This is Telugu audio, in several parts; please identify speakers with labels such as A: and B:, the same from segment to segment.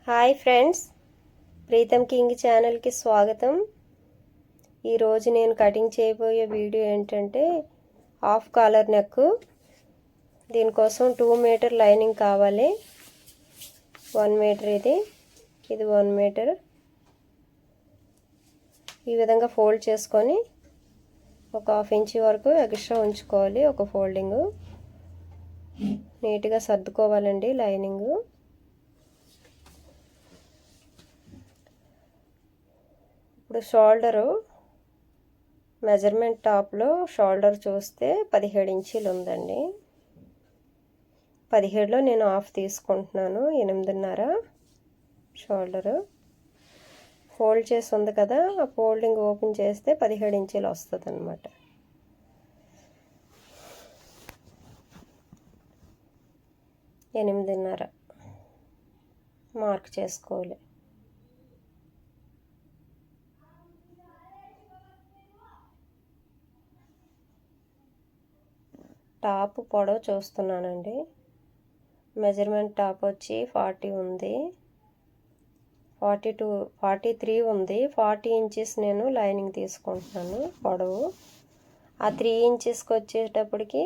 A: హాయ్ ఫ్రెండ్స్, ప్రీతం కింగ్ ఛానల్కి స్వాగతం. ఈరోజు నేను కటింగ్ చేయబోయే వీడియో ఏంటంటే హాఫ్ కాలర్ నెక్. దీనికోసం 2 మీటర్ లైనింగ్ కావాలి. 1 మీటర్ ఇది 1 మీటర్. ఈ విధంగా ఫోల్డ్ చేసుకొని ఒక 1/2 ఇంచ్ వరకు ఎక్స్ట్రా ఉంచుకోవాలి. ఒక ఫోల్డింగ్ నీట్గా సర్దుకోవాలండి లైనింగ్. ఇప్పుడు షోల్డరు మెజర్మెంట్ టాప్లో షోల్డర్ చూస్తే 17 ఇంచీలు ఉందండి. 17లో నేను హాఫ్ తీసుకుంటున్నాను. 8.5 షోల్డరు ఫోల్డ్ చేసి ఉంది కదా, ఆ ఫోల్డింగ్ ఓపెన్ చేస్తే 17 ఇంచీలు వస్తుంది అన్నమాట. ఎనిమిదిన్నర మార్క్ చేసుకోవాలి. టాప్ పొడవు చూస్తున్నానండి. మెజర్మెంట్ టాప్ వచ్చి 40 ఉంది, 43 ఉంది. 40 ఇంచెస్ నేను లైనింగ్ తీసుకుంటున్నాను పొడవు. ఆ 3 ఇంచెస్కి వచ్చేటప్పటికి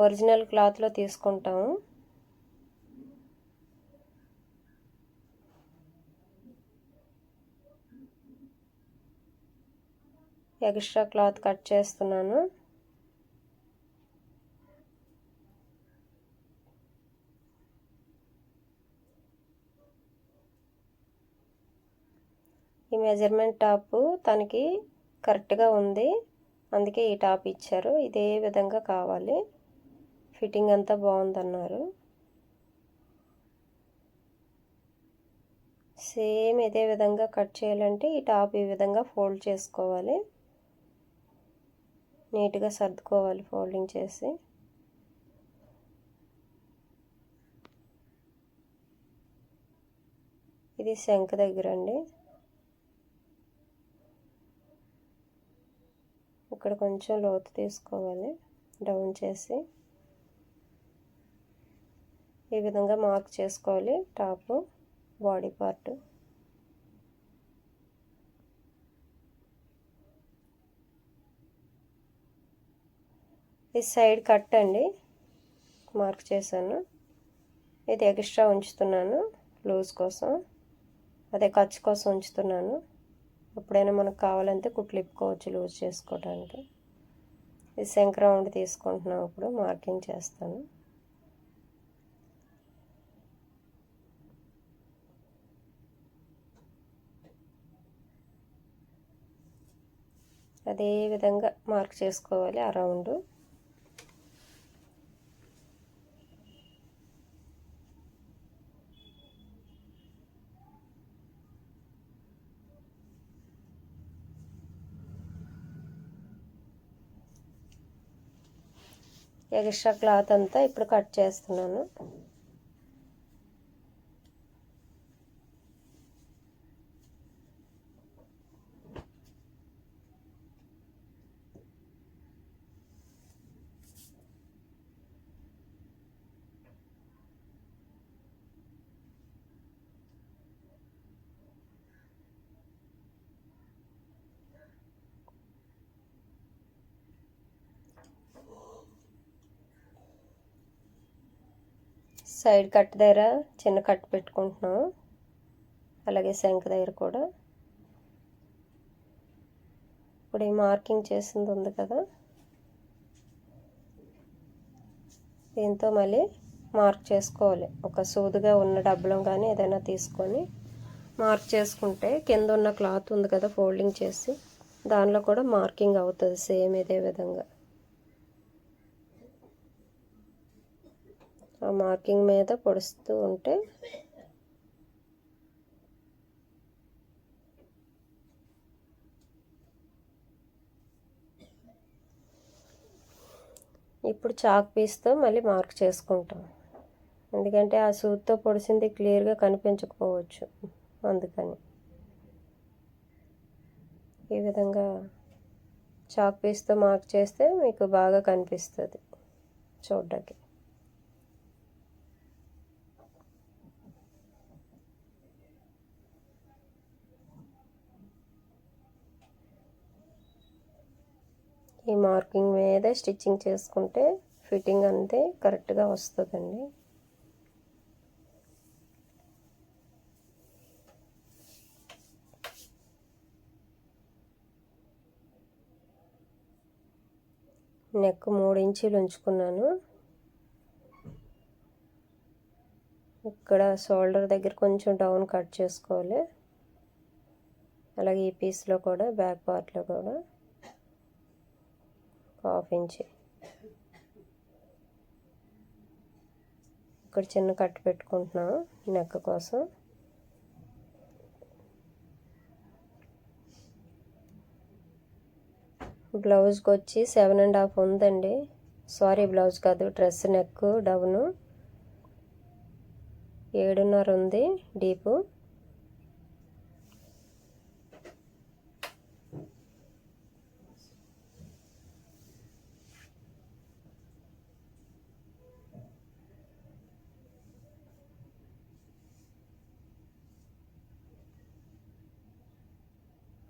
A: ఒరిజినల్ క్లాత్లో తీసుకుంటాము. ఎక్స్ట్రా క్లాత్ కట్ చేస్తున్నాను. ఈ మెజర్మెంట్ టాప్ తనకి కరెక్ట్గా ఉంది, అందుకే ఈ టాప్ ఇచ్చారు. ఇదే విధంగా కావాలి, ఫిట్టింగ్ అంతా బాగుందన్నారు. సేమ్ ఇదే విధంగా కట్ చేయాలంటే ఈ టాప్ ఈ విధంగా ఫోల్డ్ చేసుకోవాలి, నీట్గా సర్దుకోవాలి ఫోల్డింగ్ చేసి. ఇది శంఖ దగ్గర అండి. ఇక్కడ కొంచెం లోతు తీసుకోవాలి, డౌన్ చేసి ఈ విధంగా మార్క్ చేసుకోవాలి టాప్ బాడీ పార్ట్. ఇది సైడ్ కట్ అండి, మార్క్ చేశాను. ఇది ఎక్స్ట్రా ఉంచుతున్నాను లూజ్ కోసం, అదే ఖర్చు కోసం ఉంచుతున్నాను. ఎప్పుడైనా మనకు కావాలంటే కుట్లు ఇప్పుకోవచ్చు లూజ్ చేసుకోవడానికి. ఇది శంఖ రౌండ్ తీసుకుంటున్నాం, ఇప్పుడు మార్కింగ్ చేస్తాను. అదే విధంగా మార్క్ చేసుకోవాలి ఆ రౌండ్. ఎక్స్ట్రా క్లాత్ అంతా ఇప్పుడు కట్ చేస్తున్నాను. సైడ్ కట్ దగ్గర చిన్న కట్ పెట్టుకుంటున్నాం, అలాగే శంఖ దగ్గర కూడా. ఇప్పుడు ఈ మార్కింగ్ చేసింది ఉంది కదా, దీంతో మళ్ళీ మార్క్ చేసుకోవాలి. ఒక సూదుగా ఉన్న డబ్బలం కానీ ఏదైనా తీసుకొని మార్క్ చేసుకుంటే కింద ఉన్న క్లాత్ ఉంది కదా ఫోల్డింగ్ చేసి, దానిలో కూడా మార్కింగ్ అవుతుంది సేమ్ ఇదే విధంగా. ఆ మార్కింగ్ మీద పొడుస్తూ ఉంటే ఇప్పుడు చాక్ పీస్తో మళ్ళీ మార్క్ చేసుకుంటాం, ఎందుకంటే ఆ సూదితో పొడిచింది క్లియర్గా కనిపించకపోవచ్చు, అందుకని ఈ విధంగా చాక్ పీస్తో మార్క్ చేస్తే మీకు బాగా కనిపిస్తుంది చూడ్డానికి. ఈ మార్కింగ్ మీద స్టిచ్చింగ్ చేసుకుంటే ఫిట్టింగ్ అంతే కరెక్ట్గా వస్తుందండి. నెక్ 3 ఇంచీలు ఉంచుకున్నాను. ఇక్కడ షోల్డర్ దగ్గర కొంచెం డౌన్ కట్ చేసుకోవాలి. అలాగే ఈ పీస్లో కూడా బ్యాక్ పార్ట్లో కూడా 1/2 ఇంచి ఇక్కడ చిన్న కట్ పెట్టుకుంటున్నాను నెక్ కోసం. బ్లౌజ్కి వచ్చి 7.5 ఉందండి. సారీ, బ్లౌజ్ కాదు, డ్రెస్ నెక్ డౌను 7.5 ఉంది డీపు.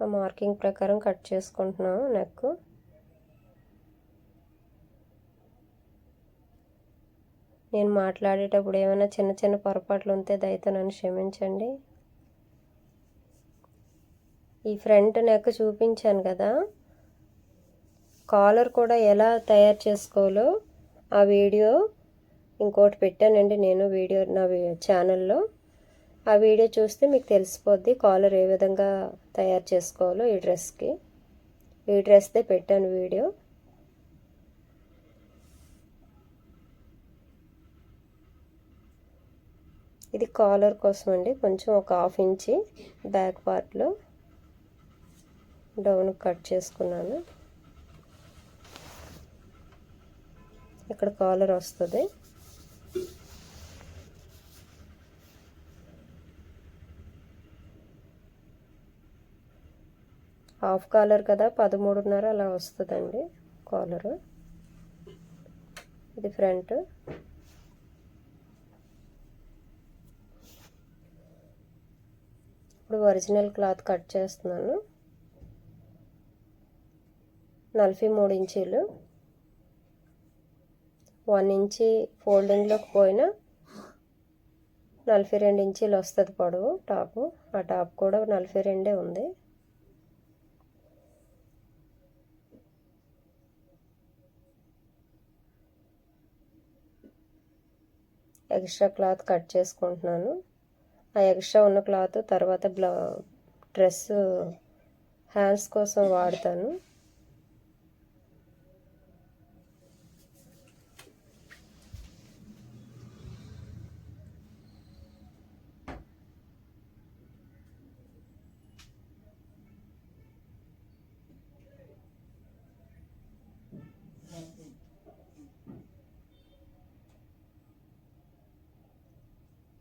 A: ఆ మార్కింగ్ ప్రకారం కట్ చేసుకుంటున్నాను నెక్. నేను మాట్లాడేటప్పుడు ఏమైనా చిన్న చిన్న పొరపాట్లు ఉంటే దయతో నన్ను క్షమించండి. ఈ ఫ్రంట్ నెక్ చూపించాను కదా, కాలర్ కూడా ఎలా తయారు చేసుకోవాలో ఆ వీడియో ఇంకోటి పెట్టానండి నేను నా ఛానల్లో. ఆ వీడియో చూస్తే మీకు తెలిసిపోద్ది కాలర్ ఏ విధంగా తయారు చేసుకోవాలో ఈ డ్రెస్కి. ఈ డ్రెస్దే పెట్టాను వీడియో. ఇది కాలర్ కోసం అండి. కొంచెం ఒక 1/2 ఇంచి బ్యాక్ పార్ట్లో డౌన్ కట్ చేసుకున్నాను. ఇక్కడ కాలర్ వస్తుంది. హాఫ్ కాలర్ కదా, 13.5 అలా వస్తుందండి కాలరు. ఇది ఫ్రంట్. ఇప్పుడు ఒరిజినల్ క్లాత్ కట్ చేస్తున్నాను. 43 ఇంచీలు, 1 ఇంచి ఫోల్డింగ్లోకి పోయినా 42 ఇంచీలు వస్తుంది పొడవు టాపు. ఆ టాప్ కూడా 42 ఉంది. ఎక్స్ట్రా క్లాత్ కట్ చేసుకుంటున్నాను. ఆ ఎక్స్ట్రా ఉన్న క్లాత్ తర్వాత డ్రెస్ హ్యాండ్స్ కోసం వాడతాను.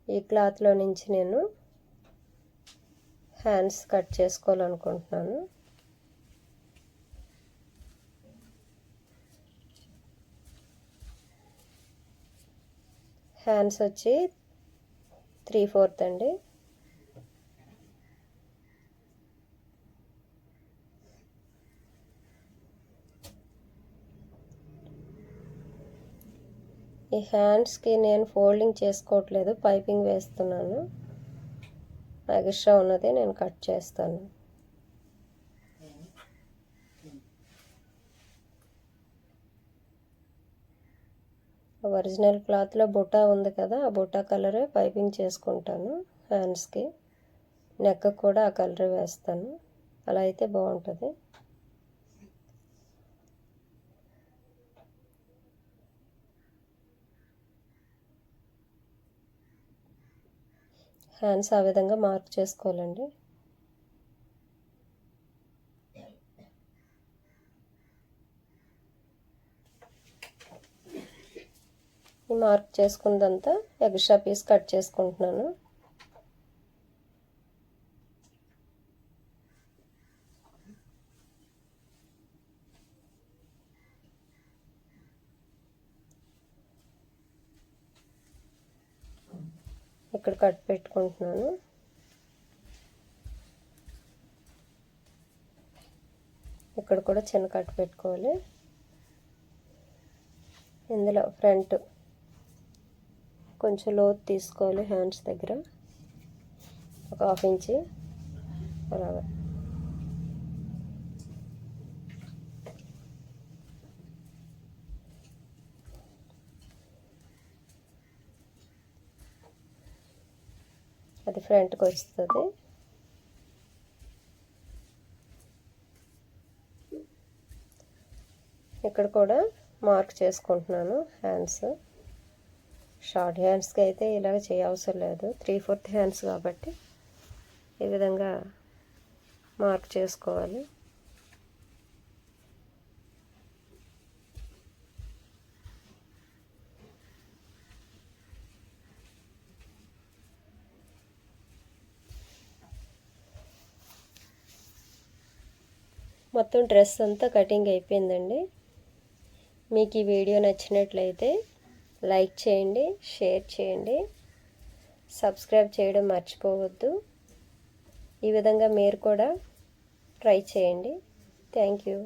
A: ఈ క్లాత్లో నుంచి నేను హ్యాండ్స్ కట్ చేసుకోవాలనుకుంటున్నాను. హ్యాండ్స్ వచ్చి 3/4 అండి. ఈ హ్యాండ్స్కి నేను ఫోల్డింగ్ చేసుకోవట్లేదు, పైపింగ్ వేస్తున్నాను. ఎక్స్ట్రా ఉన్నది నేను కట్ చేస్తాను. ఒరిజినల్ క్లాత్లో బుటా ఉంది కదా, ఆ బుటా కలరే పైపింగ్ చేసుకుంటాను హ్యాండ్స్కి. నెక్ కూడా ఆ కలర్ వేస్తాను. అలా అయితే బాగుంటుంది. హ్యాండ్స్ ఆ విధంగా మార్క్ చేసుకోవాలండి. ఈ మార్క్ చేసుకున్నదంతా ఎక్స్ట్రా పీస్ కట్ చేసుకుంటున్నాను. ఇక్కడ కట్ పెట్టుకుంటున్నాను. ఇక్కడ కూడా చిన్న కట్ పెట్టుకోవాలి. ఇందులో ఫ్రంట్ కొంచెం లోతు తీసుకోవాలి, హ్యాండ్స్ దగ్గర ఒక 1/2 ఇంచి అలాగా. అది ఫ్రంట్కి వస్తుంది. ఇక్కడ కూడా మార్క్ చేసుకుంటున్నాను హ్యాండ్స్. షార్ట్ హ్యాండ్స్కి అయితే ఇలాగ చేయవసరం లేదు, 3/4 హ్యాండ్స్ కాబట్టి ఈ విధంగా మార్క్ చేసుకోవాలి. మొత్తం డ్రెస్ అంతా కటింగ్ అయిపోయిందండి. మీకు ఈ వీడియో నచ్చినట్లయితే లైక్ చేయండి, షేర్ చేయండి, సబ్స్క్రైబ్ చేయడం మర్చిపోవద్దు. ఈ విధంగా మీరు కూడా ట్రై చేయండి. Thank you.